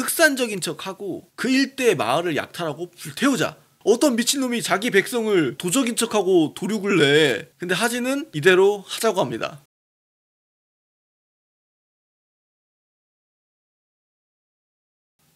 흑산적인 척하고 그 일대의 마을을 약탈하고 불태우자. 어떤 미친놈이 자기 백성을 도적인 척하고 도륙을 내. 근데 하진은 이대로 하자고 합니다.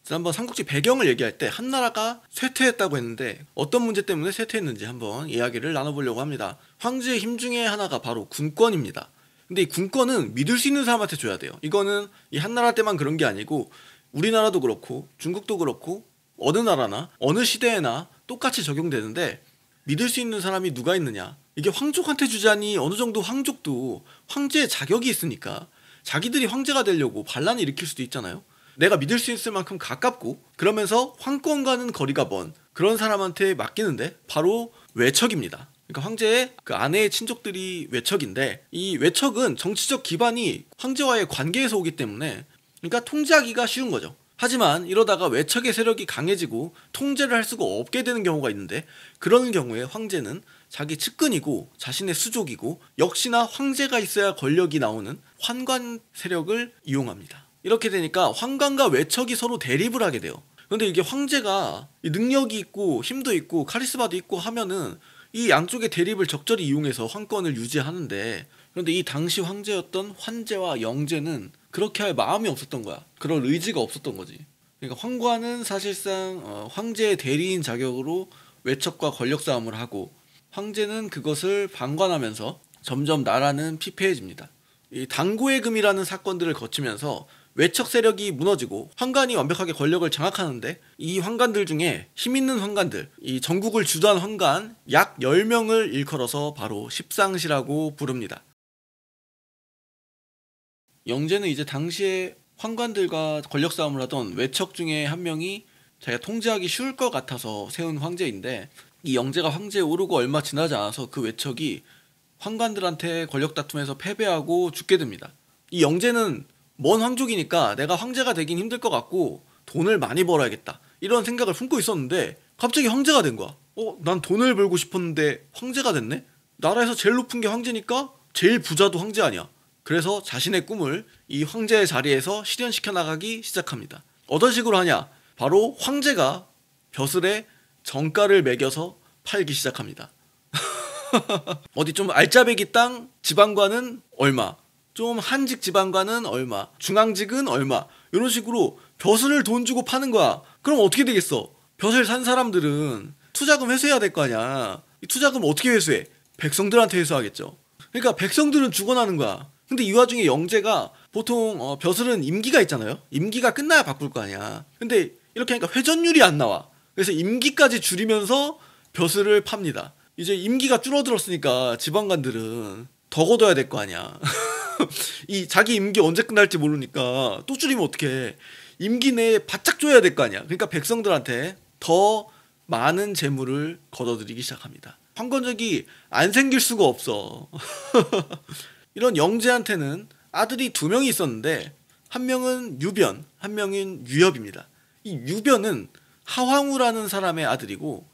지난번 삼국지 배경을 얘기할 때 한나라가 쇠퇴했다고 했는데 어떤 문제 때문에 쇠퇴했는지 한번 이야기를 나눠보려고 합니다. 황제의 힘 중에 하나가 바로 군권입니다. 근데 이 군권은 믿을 수 있는 사람한테 줘야 돼요. 이거는 이 한나라 때만 그런 게 아니고 우리나라도 그렇고 중국도 그렇고 어느 나라나 어느 시대에나 똑같이 적용되는데, 믿을 수 있는 사람이 누가 있느냐. 이게 황족한테 주자니 어느 정도 황족도 황제의 자격이 있으니까 자기들이 황제가 되려고 반란을 일으킬 수도 있잖아요. 내가 믿을 수 있을 만큼 가깝고 그러면서 황권과는 거리가 먼 그런 사람한테 맡기는데 바로 외척입니다. 그러니까 황제의 그 아내의 친족들이 외척인데, 이 외척은 정치적 기반이 황제와의 관계에서 오기 때문에 그러니까 통제하기가 쉬운 거죠. 하지만 이러다가 외척의 세력이 강해지고 통제를 할 수가 없게 되는 경우가 있는데, 그런 경우에 황제는 자기 측근이고 자신의 수족이고 역시나 황제가 있어야 권력이 나오는 환관 세력을 이용합니다. 이렇게 되니까 환관과 외척이 서로 대립을 하게 돼요. 그런데 이게 황제가 능력이 있고 힘도 있고 카리스마도 있고 하면은 이 양쪽의 대립을 적절히 이용해서 황권을 유지하는데, 그런데 이 당시 황제였던 환제와 영제는 그렇게 할 마음이 없었던 거야. 그런 의지가 없었던 거지. 그러니까 황관은 사실상 황제의 대리인 자격으로 외척과 권력 싸움을 하고, 황제는 그것을 방관하면서 점점 나라는 피폐해집니다. 이 당고해금이라는 사건들을 거치면서 외척 세력이 무너지고 황관이 완벽하게 권력을 장악하는데, 이 황관들 중에 힘있는 황관들, 이 전국을 주도한 황관 약 10명을 일컬어서 바로 십상시라고 부릅니다. 영제는 이제 당시에 황관들과 권력 싸움을 하던 외척 중에 한 명이 자기가 통제하기 쉬울 것 같아서 세운 황제인데, 이 영제가 황제에 오르고 얼마 지나지 않아서 그 외척이 황관들한테 권력 다툼에서 패배하고 죽게 됩니다. 이 영제는 먼 황족이니까 내가 황제가 되긴 힘들 것 같고 돈을 많이 벌어야겠다 이런 생각을 품고 있었는데, 갑자기 황제가 된 거야. 난 돈을 벌고 싶었는데 황제가 됐네? 나라에서 제일 높은 게 황제니까 제일 부자도 황제 아니야. 그래서 자신의 꿈을 이 황제의 자리에서 실현시켜 나가기 시작합니다. 어떤 식으로 하냐? 바로 황제가 벼슬에 정가를 매겨서 팔기 시작합니다. 어디 좀 알짜배기 땅 지방과는 얼마, 좀 한직 지방과는 얼마, 중앙직은 얼마, 이런 식으로 벼슬을 돈 주고 파는 거야. 그럼 어떻게 되겠어? 벼슬 산 사람들은 투자금 회수해야 될 거 아니야. 이 투자금 어떻게 회수해? 백성들한테 회수하겠죠. 그러니까 백성들은 죽어나는 거야. 근데 이 와중에 영제가 보통 벼슬은 임기가 있잖아요. 임기가 끝나야 바꿀 거 아니야. 근데 이렇게 하니까 회전율이 안 나와. 그래서 임기까지 줄이면서 벼슬을 팝니다. 이제 임기가 줄어들었으니까 지방관들은 더 걷어야 될 거 아니야. 이 자기 임기 언제 끝날지 모르니까 또 줄이면 어떡해. 임기 내에 바짝 줘야 될 거 아니야. 그러니까 백성들한테 더 많은 재물을 걷어들이기 시작합니다. 황건적이 안 생길 수가 없어. 이런 영제한테는 아들이 2명이 있었는데, 한 명은 유변, 한 명은 유엽입니다. 이 유변은 하황우라는 사람의 아들이고,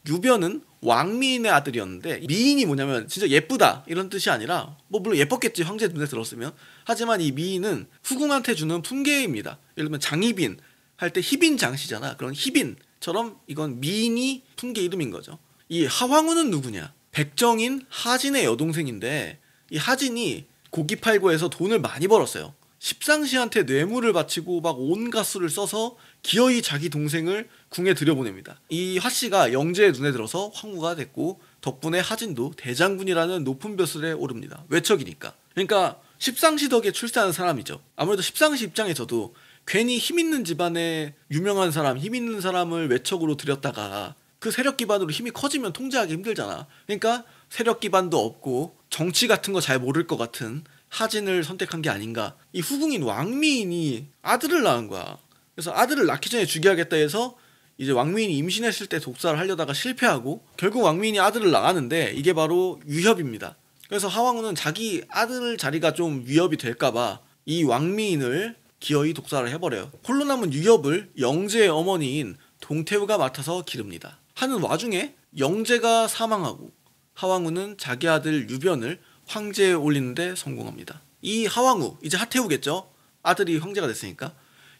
유변은 왕미인의 아들이었는데, 미인이 뭐냐면 진짜 예쁘다 이런 뜻이 아니라, 물론 예뻤겠지 황제 눈에 들었으면. 하지만 이 미인은 후궁한테 주는 품계입니다. 예를 들면 장희빈 할 때 희빈 장씨잖아. 그런 희빈처럼 이건 미인이 품계 이름인 거죠. 이 하황우는 누구냐? 백정인 하진의 여동생인데, 이 하진이 고기 팔고 해서 돈을 많이 벌었어요. 십상시한테 뇌물을 바치고 막 온갖 수를 써서 기어이 자기 동생을 궁에 들여보냅니다. 이 하씨가 영제의 눈에 들어서 황후가 됐고, 덕분에 하진도 대장군이라는 높은 벼슬에 오릅니다. 외척이니까. 그러니까 십상시 덕에 출세하는 사람이죠. 아무래도 십상시 입장에서도 괜히 힘있는 집안에 유명한 사람, 힘있는 사람을 외척으로 들였다가 그 세력 기반으로 힘이 커지면 통제하기 힘들잖아. 그러니까 세력 기반도 없고 정치 같은 거 잘 모를 것 같은 하진을 선택한 게 아닌가. 이 후궁인 왕미인이 아들을 낳은 거야. 그래서 아들을 낳기 전에 죽여야겠다 해서 이제 왕미인이 임신했을 때 독사를 하려다가 실패하고, 결국 왕미인이 아들을 낳았는데 이게 바로 유협입니다. 그래서 하왕우는 자기 아들 자리가 좀 위협이 될까봐 이 왕미인을 기어이 독사를 해버려요. 홀로 남은 유협을 영제의 어머니인 동태우가 맡아서 기릅니다. 하는 와중에 영제가 사망하고 하왕우는 자기 아들 유변을 황제에 올리는데 성공합니다. 이 하왕우, 이제 하태우겠죠? 아들이 황제가 됐으니까.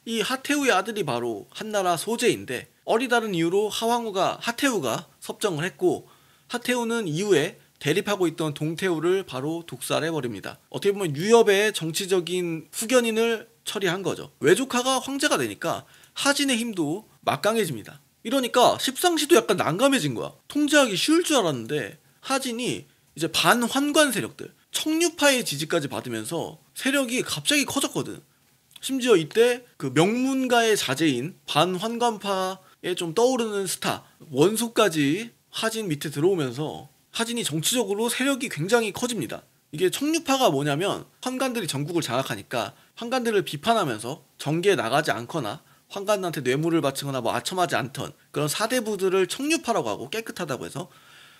이 하태우의 아들이 바로 한나라 소재인데 어리다른 이유로 하태우가 섭정을 했고 하태우는 이후에 대립하고 있던 동태우를 바로 독살해버립니다. 어떻게 보면 유협의 정치적인 후견인을 처리한 거죠. 외조카가 황제가 되니까 하진의 힘도 막강해집니다. 이러니까 십상시도 약간 난감해진 거야. 통제하기 쉬울 줄 알았는데 하진이 이제 반환관 세력들, 청류파의 지지까지 받으면서 세력이 갑자기 커졌거든. 심지어 이때 그 명문가의 자제인 반환관파에 좀 떠오르는 스타 원소까지 하진 밑에 들어오면서 하진이 정치적으로 세력이 굉장히 커집니다. 이게 청류파가 뭐냐면 환관들이 전국을 장악하니까 환관들을 비판하면서 정계에 나가지 않거나 환관한테 뇌물을 바치거나 뭐 아첨하지 않던 그런 사대부들을 청류파라고 하고 깨끗하다고 해서,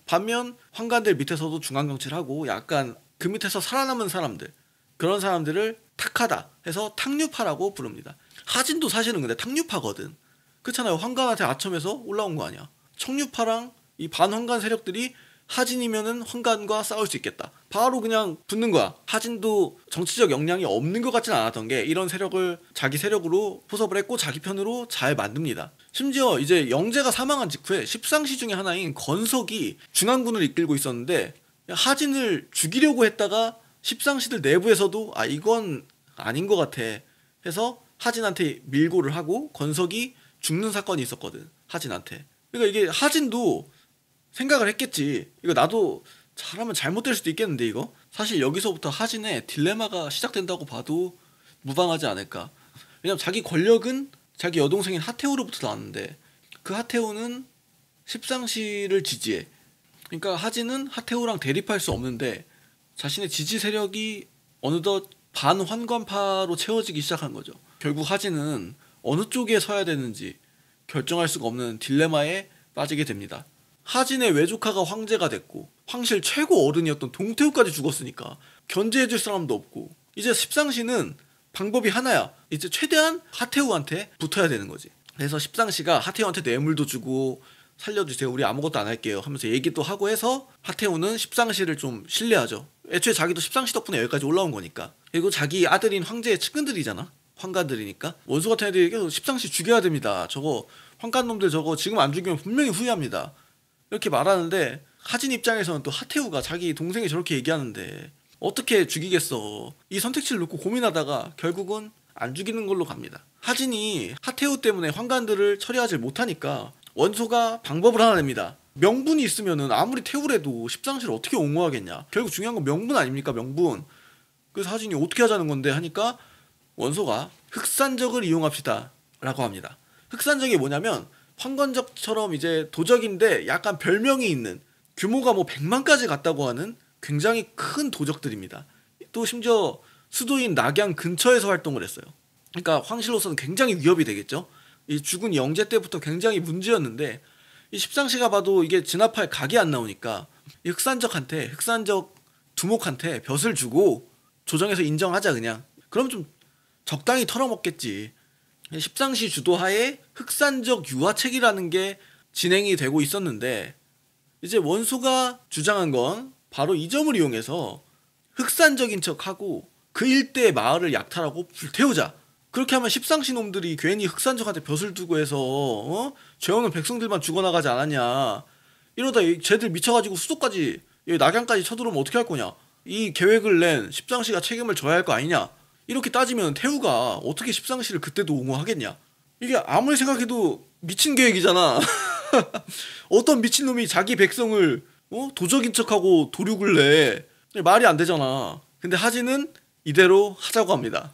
반면 환관들 밑에서도 중앙정치를 하고 약간 그 밑에서 살아남은 사람들, 그런 사람들을 탁하다 해서 탁류파라고 부릅니다. 하진도 사실은 근데 탁류파거든. 그렇잖아요. 환관한테 아첨해서 올라온 거 아니야. 청류파랑 이 반환관 세력들이 하진이면은 환관과 싸울 수 있겠다. 바로 그냥 붙는 거야. 하진도 정치적 역량이 없는 것 같진 않았던 게 이런 세력을 자기 세력으로 포섭을 했고 자기 편으로 잘 만듭니다. 심지어 이제 영재가 사망한 직후에 십상시 중에 하나인 건석이 중앙군을 이끌고 있었는데 하진을 죽이려고 했다가 십상시들 내부에서도 이건 아닌 것 같아 해서 하진한테 밀고를 하고 건석이 죽는 사건이 있었거든. 하진한테. 그러니까 이게 하진도 생각을 했겠지. 이거 나도 잘하면 잘못될 수도 있겠는데 이거? 사실 여기서부터 하진의 딜레마가 시작된다고 봐도 무방하지 않을까. 왜냐면 자기 권력은 자기 여동생인 하태우로부터 나왔는데 그 하태우는 십상시를 지지해. 그러니까 하진은 하태우랑 대립할 수 없는데 자신의 지지 세력이 어느덧 반환관파로 채워지기 시작한 거죠. 결국 하진은 어느 쪽에 서야 되는지 결정할 수가 없는 딜레마에 빠지게 됩니다. 하진의 외조카가 황제가 됐고 황실 최고 어른이었던 동태우까지 죽었으니까 견제해줄 사람도 없고 이제 십상시는 방법이 하나야. 이제 최대한 하태우한테 붙어야 되는 거지. 그래서 십상시가 하태우한테 뇌물도 주고 살려주세요, 우리 아무것도 안 할게요 하면서 얘기도 하고 해서 하태우는 십상시를 좀 신뢰하죠. 애초에 자기도 십상시 덕분에 여기까지 올라온 거니까. 그리고 자기 아들인 황제의 측근들이잖아. 환관들이니까 원소 같은 애들이 계속 십상시 죽여야 됩니다. 저거 환관놈들 저거 지금 안 죽이면 분명히 후회합니다. 이렇게 말하는데 하진 입장에서는 또 하태우가 자기 동생이 저렇게 얘기하는데 어떻게 죽이겠어. 이 선택지를 놓고 고민하다가 결국은 안 죽이는 걸로 갑니다. 하진이 하태우 때문에 환관들을 처리하지 못하니까 원소가 방법을 하나 냅니다. 명분이 있으면은 아무리 태우래도 십상시를 어떻게 옹호하겠냐. 결국 중요한 건 명분 아닙니까? 명분. 그래서 하진이 어떻게 하자는 건데 하니까 원소가 흑산적을 이용합시다 라고 합니다. 흑산적이 뭐냐면 황건적처럼 이제 도적인데 약간 별명이 있는, 규모가 뭐 100만까지 갔다고 하는 굉장히 큰 도적들입니다. 또 심지어 수도인 낙양 근처에서 활동을 했어요. 그러니까 황실로서는 굉장히 위협이 되겠죠. 이 죽은 영재 때부터 굉장히 문제였는데 이 십상시가 봐도 이게 진압할 각이 안 나오니까 이 흑산적 두목한테 벼슬 주고 조정해서 인정하자 그냥. 그럼 좀 적당히 털어먹겠지. 십상시 주도하에 흑산적 유화책이라는 게 진행이 되고 있었는데 이제 원소가 주장한 건 바로 이 점을 이용해서 흑산적인 척하고 그 일대의 마을을 약탈하고 불태우자. 그렇게 하면 십상시 놈들이 괜히 흑산적한테 벼슬 두고 해서 죄 없는 백성들만 죽어나가지 않았냐. 이러다 쟤들 미쳐가지고 수도까지 낙양까지 쳐들어오면 어떻게 할 거냐. 이 계획을 낸 십상시가 책임을 져야 할 거 아니냐. 이렇게 따지면 태우가 어떻게 십상시를 그때도 옹호하겠냐. 이게 아무리 생각해도 미친 계획이잖아. 어떤 미친놈이 자기 백성을 도적인 척하고 도륙을 내. 말이 안 되잖아. 근데 하진은 이대로 하자고 합니다.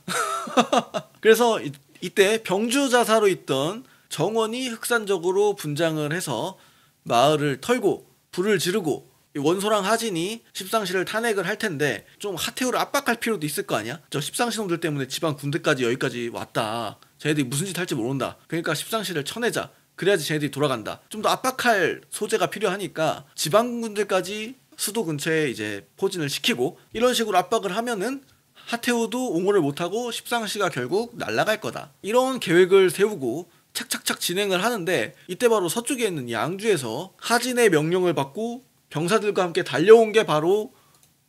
그래서 이때 병주자사로 있던 정원이 흑산적으로 분장을 해서 마을을 털고 불을 지르고 원소랑 하진이 십상시를 탄핵을 할 텐데 좀 하태우를 압박할 필요도 있을 거 아니야? 저 십상시 놈들 때문에 지방 군대까지 여기까지 왔다. 쟤네들이 무슨 짓 할지 모른다. 그러니까 십상시를 쳐내자. 그래야지 쟤네들이 돌아간다. 좀 더 압박할 소재가 필요하니까 지방 군대까지 수도 근처에 이제 포진을 시키고 이런 식으로 압박을 하면은 하태우도 옹호를 못하고 십상시가 결국 날아갈 거다. 이런 계획을 세우고 착착착 진행을 하는데 이때 바로 서쪽에 있는 양주에서 하진의 명령을 받고 병사들과 함께 달려온 게 바로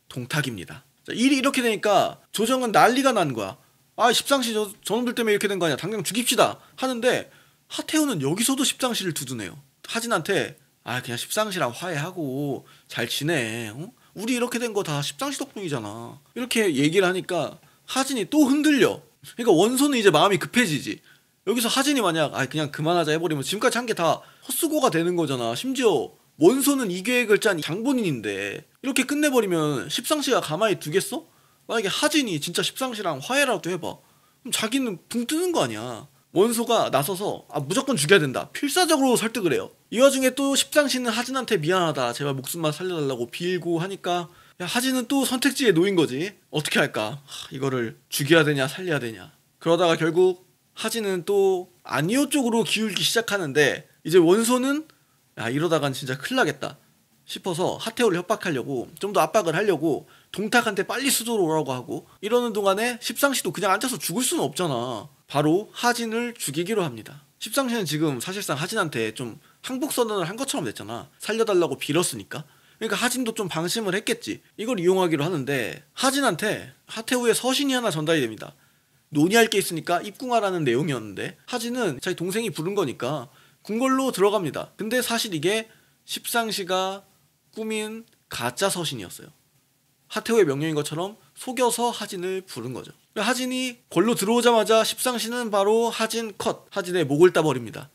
동탁입니다. 자, 일이 이렇게 되니까 조정은 난리가 난 거야. 아 십상시 저놈들 때문에 이렇게 된 거 아니야, 당장 죽입시다 하는데 하태우는 여기서도 십상시를 두드네요. 하진한테 아 그냥 십상시랑 화해하고 잘 지내, 어? 우리 이렇게 된 거 다 십상시 덕분이잖아, 이렇게 얘기를 하니까 하진이 또 흔들려. 그러니까 원소는 이제 마음이 급해지지. 여기서 하진이 만약 아 그냥 그만하자 해버리면 지금까지 한 게 다 헛수고가 되는 거잖아. 심지어 원소는 이 계획을 짠 장본인인데 이렇게 끝내버리면 십상시가 가만히 두겠어? 만약에 하진이 진짜 십상시랑 화해라도 해봐, 그럼 자기는 붕 뜨는 거 아니야. 원소가 나서서 아 무조건 죽여야 된다 필사적으로 설득을 해요. 이 와중에 또 십상시는 하진한테 미안하다 제발 목숨만 살려달라고 빌고 하니까 야, 하진은 또 선택지에 놓인 거지. 어떻게 할까? 이거를 죽여야 되냐 살려야 되냐. 그러다가 결국 하진은 또 아니오 쪽으로 기울기 시작하는데 이제 원소는 야 이러다간 진짜 큰일 나겠다 싶어서 하태우를 협박하려고 좀 더 압박을 하려고 동탁한테 빨리 수도로 오라고 하고, 이러는 동안에 십상시도 그냥 앉아서 죽을 수는 없잖아. 바로 하진을 죽이기로 합니다. 십상시는 지금 사실상 하진한테 좀 항복선언을 한 것처럼 됐잖아. 살려달라고 빌었으니까. 그러니까 하진도 좀 방심을 했겠지. 이걸 이용하기로 하는데 하진한테 하태우의 서신이 하나 전달이 됩니다. 논의할 게 있으니까 입궁하라는 내용이었는데 하진은 자기 동생이 부른 거니까 궁궐로 들어갑니다. 근데 사실 이게 십상시가 꾸민 가짜 서신이었어요. 하태우의 명령인 것처럼 속여서 하진을 부른 거죠. 하진이 궐로 들어오자마자 십상시는 바로 하진 컷, 하진의 목을 따버립니다.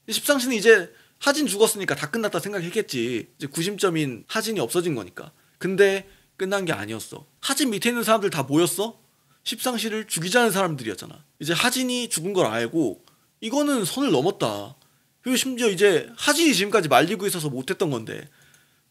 십상시는 이제 하진 죽었으니까 다 끝났다 생각했겠지. 이제 구심점인 하진이 없어진 거니까. 근데 끝난 게 아니었어. 하진 밑에 있는 사람들 다 모였어? 십상시를 죽이자는 사람들이었잖아. 이제 하진이 죽은 걸 알고 이거는 선을 넘었다. 그리고 심지어 이제 하진이 지금까지 말리고 있어서 못했던 건데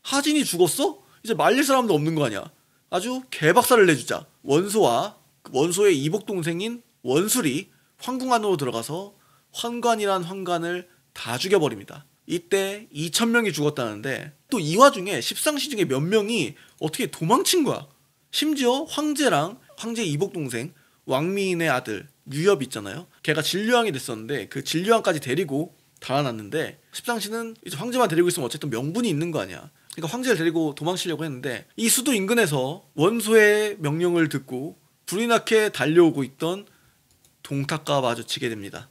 하진이 죽었어? 이제 말릴 사람도 없는 거 아니야. 아주 개박살을 내주자. 원소와 원소의 이복 동생인 원술이 황궁 안으로 들어가서 환관이란 환관을 다 죽여버립니다. 이때 2,000명이 죽었다는데 또 이 와중에 십상시 중에 몇 명이 어떻게 도망친 거야. 심지어 황제랑 황제 이복 동생 왕미인의 아들 유엽 있잖아요. 걔가 진류왕이 됐었는데 그 진류왕까지 데리고 달아났는데 십상시는 이제 황제만 데리고 있으면 어쨌든 명분이 있는 거 아니야. 그러니까 황제를 데리고 도망치려고 했는데 이 수도 인근에서 원소의 명령을 듣고 불이 나게 달려오고 있던 동탁과 마주치게 됩니다.